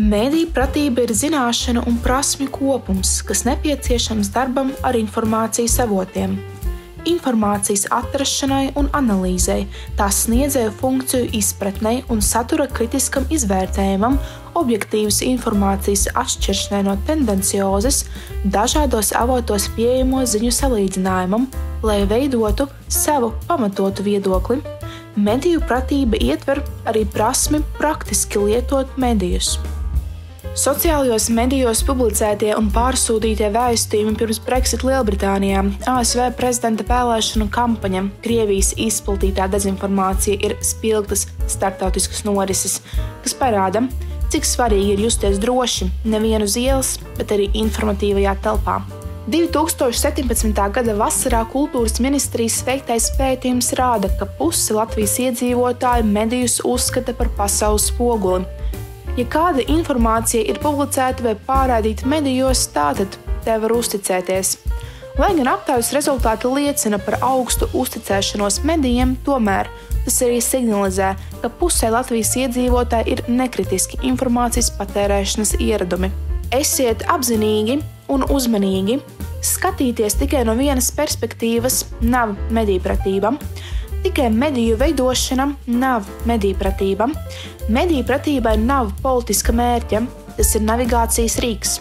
Mediju pratība ir zināšanu un prasmju kopums, kas nepieciešams darbam ar informācijas avotiem. Informācijas atrašanai un analīzei, tās sniedzēju funkciju izpratnei un satura kritiskam izvērtējumam, objektīvas informācijas atšķiršanai no tendenciozes, dažādos avotos pieejamo ziņu salīdzinājumam, lai veidotu savu pamatotu viedokli. Mediju pratība ietver arī prasmi praktiski lietot medijus. Sociālajos medijos publicētie un pārsūtītie vēstījumi pirms Brexit Lielbritānijā, ASV prezidenta vēlēšanu kampaņa, Krievijas izplatītā dezinformācija ir spilgtas starptautiskas norises, kas parāda, cik svarīgi ir justies droši nevienu uz ielas, bet arī informatīvajā telpā. 2017. gada vasarā Kultūras ministrijas veiktais pētījums rāda, ka puse Latvijas iedzīvotāju medijus uzskata par pasaules spoguli. Ja kāda informācija ir publicēta vai pārraidīta medijos, tātad te var uzticēties. Lai gan aptaujas rezultāti liecina par augstu uzticēšanos medijiem, tomēr tas arī signalizē, ka pusē Latvijas iedzīvotāji ir nekritiski informācijas patērēšanas ieradumi. Esiet apzinīgi un uzmanīgi. Skatīties tikai no vienas perspektīvas nav mediju pratība. Tikai mediju veidošana nav mediju pratība. Mediju pratībai nav politiska mērķa, tas ir navigācijas rīks.